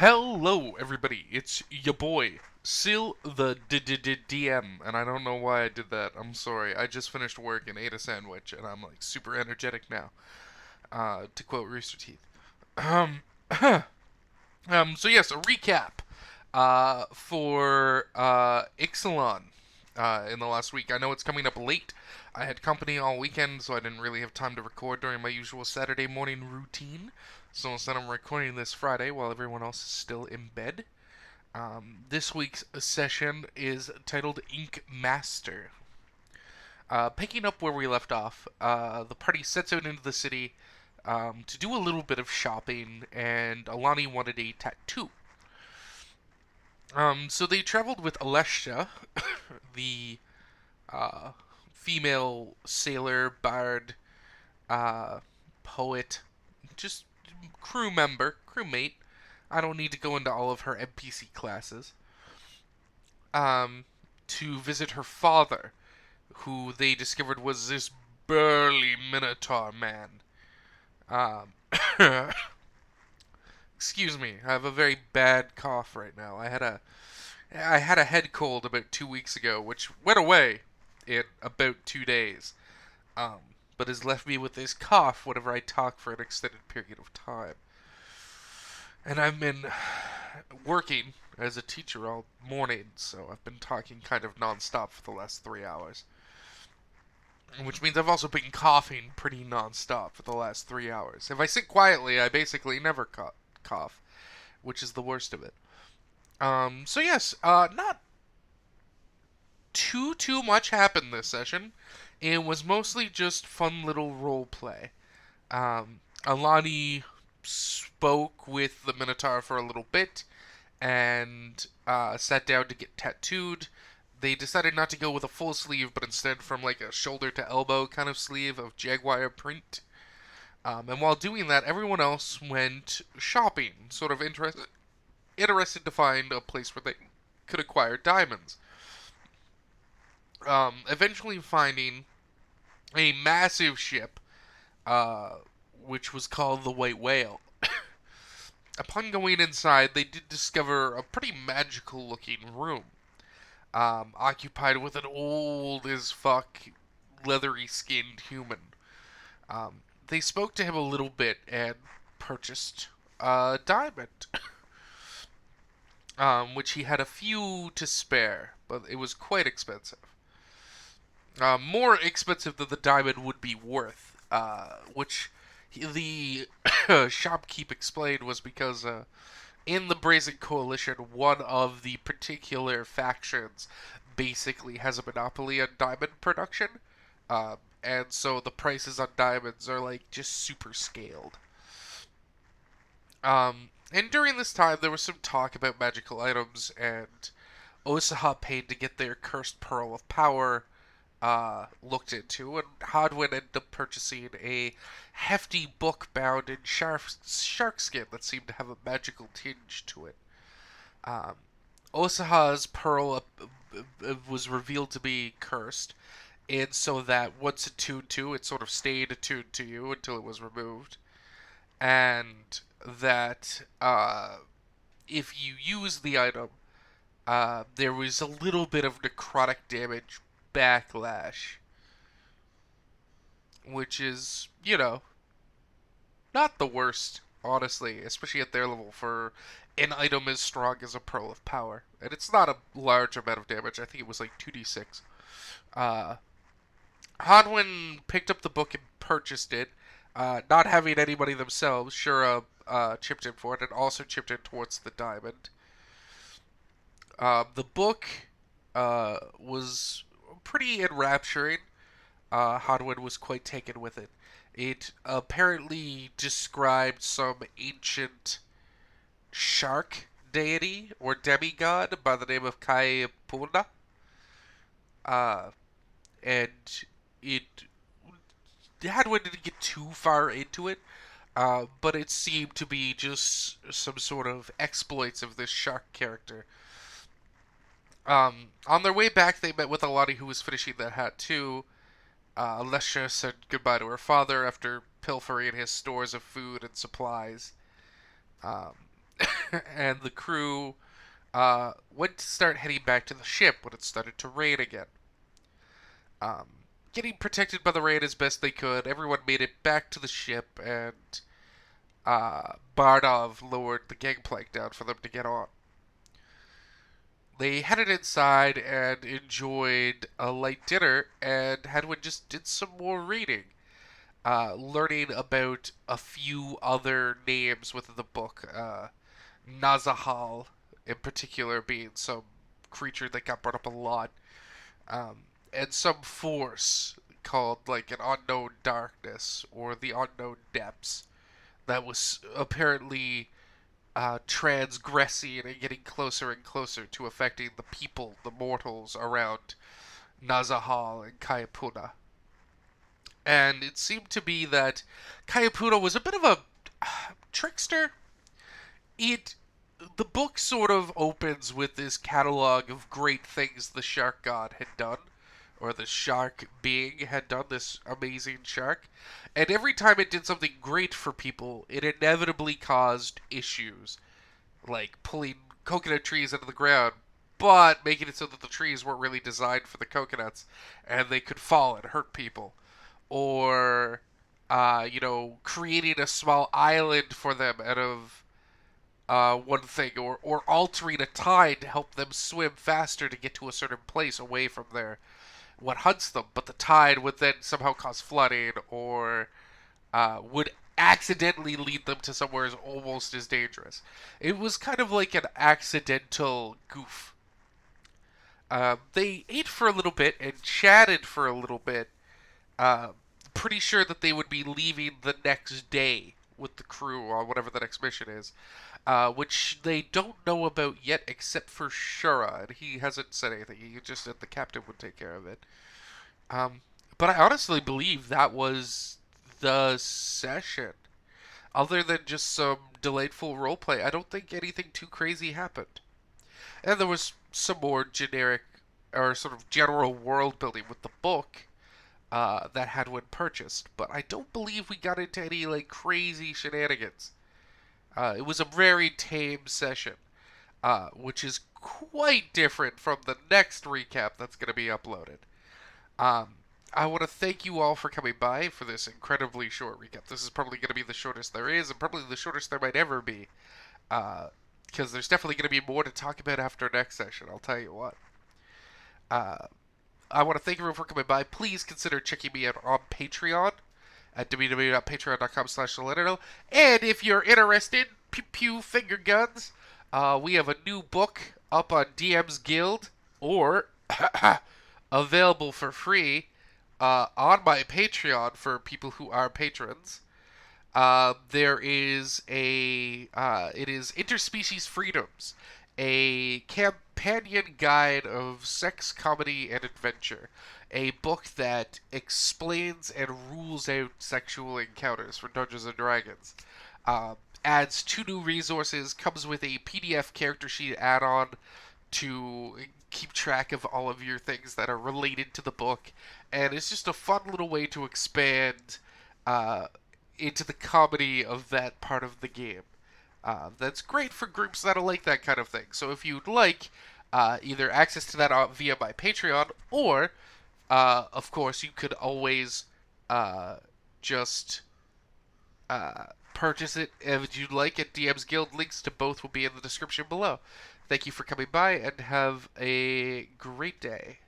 Hello, everybody. It's your boy, Sil the DM, and I don't know why I did that. I'm sorry. I just finished work and ate a sandwich, and I'm like super energetic now. To quote Rooster Teeth. Um, so yes, a recap. For Ixalan. In the last week, I know it's coming up late. I had company all weekend, so I didn't really have time to record during my usual Saturday morning routine. So instead, I'm recording this Friday while everyone else is still in bed. This week's session is titled Ink Master. Picking up where we left off, the party sets out into the city to do a little bit of shopping, and Alani wanted a tattoo. So they traveled with Alessia, the uh, female sailor, bard, uh, poet, just crewmate. I don't need to go into all of her NPC classes. To visit her father, who they discovered was this burly Minotaur man. Um, excuse me, I have a very bad cough right now. I had a head cold about 2 weeks ago, which went away in about 2 days. Um, but has left me with this cough whenever I talk for an extended period of time. And I've been working as a teacher all morning, so I've been talking kind of nonstop for the last 3 hours. Which means I've also been coughing pretty nonstop for the last 3 hours. If I sit quietly, I basically never cough, which is the worst of it. So yes, not too much happened this session. It was mostly just fun little role play. Alani spoke with the Minotaur for a little bit and sat down to get tattooed. They decided not to go with a full sleeve, but instead from like a shoulder to elbow kind of sleeve of jaguar print. And while doing that, everyone else went shopping, sort of interested to find a place where they could acquire diamonds. Eventually finding a massive ship, uh, which was called the White Whale. Upon going inside, they did discover a pretty magical looking room, occupied with an old as fuck, leathery skinned human. They spoke to him a little bit and purchased a diamond, which he had a few to spare, but it was quite expensive. More expensive than the diamond would be worth, which the shopkeep explained was because in the Brazen Coalition, one of the particular factions basically has a monopoly on diamond production, and so the prices on diamonds are like just super scaled. And during this time, there was some talk about magical items, and Osaha paid to get their cursed pearl of power looked into, and Hadwin ended up purchasing a hefty book bound in shark skin that seemed to have a magical tinge to it. Um, Osaha's pearl was revealed to be cursed, and so that once attuned to, it sort of stayed attuned to you until it was removed, and that if you use the item, there was a little bit of necrotic damage backlash, which is, not the worst, honestly, especially at their level for an item as strong as a Pearl of Power. And it's not a large amount of damage. I think it was like 2d6. Uh, Hanwin picked up the book and purchased it, not having any money themselves. Shura chipped in for it and also chipped in towards the diamond. The book was pretty enrapturing. Hadwin was quite taken with it. It apparently described some ancient shark deity or demigod by the name of Kaipuna. Uh, and it Hadwin didn't get too far into it, but it seemed to be just some sort of exploits of this shark character. On their way back, they met with Alani, who was finishing the hat too. Alessia said goodbye to her father after pilfering his stores of food and supplies. Um, and the crew went to start heading back to the ship when it started to rain again. Um, Getting protected by the rain as best they could, everyone made it back to the ship, and Bardov lowered the gangplank down for them to get on. They headed inside and enjoyed a light dinner, and Hadwin just did some more reading, learning about a few other names within the book. Nazahal, in particular, being some creature that got brought up a lot, and some force called like an unknown darkness or the unknown depths that was apparently transgressing and getting closer and closer to affecting the people, the mortals around Nazahal and Kayapuna. And it seemed to be that Kayapuna was a bit of a trickster. It The book sort of opens with this catalog of great things the shark god had done, or the shark being had done, this amazing shark. And every time it did something great for people, it inevitably caused issues, like pulling coconut trees out of the ground, but making it so that the trees weren't really designed for the coconuts and they could fall and hurt people. Or, creating a small island for them out of one thing, or altering a tide to help them swim faster to get to a certain place away from their what hunts them. But the tide would then somehow cause flooding, or would accidentally lead them to somewhere as almost as dangerous. It was kind of like an accidental goof. They ate for a little bit and chatted for a little bit. Uh, Pretty sure that they would be leaving the next day with the crew on whatever the next mission is, which they don't know about yet, except for Shura, and he hasn't said anything. He just said the captain would take care of it. Um, but I honestly believe that was the session. Other than just some delightful roleplay, I don't think anything too crazy happened. And there was some more generic or sort of general world building with the book that Hadwin purchased, but I don't believe we got into any like crazy shenanigans. It was a very tame session, which is quite different from the next recap that's going to be uploaded. Um, I want to thank you all for coming by for this incredibly short recap. This is probably going to be the shortest there is, and probably the shortest there might ever be. Because there's definitely going to be more to talk about after next session, I'll tell you what. Uh, I want to thank everyone for coming by. Please consider checking me out on Patreon at www.patreon.com/Salerno. And if you're interested, pew pew finger guns, we have a new book up on DM's Guild, or available for free on my Patreon for people who are patrons. There is it is Interspecies Freedoms, a companion guide of sex, comedy, and adventure. A book that explains and rules out sexual encounters for Dungeons and Dragons. Adds 2 new resources, comes with a PDF character sheet add-on to keep track of all of your things that are related to the book, and it's just a fun little way to expand into the comedy of that part of the game. That's great for groups that like that kind of thing. So if you'd like either access to that via my Patreon, or of course you could always just purchase it if you'd like at DM's Guild. Links to both will be in the description below. Thank you for coming by, and have a great day.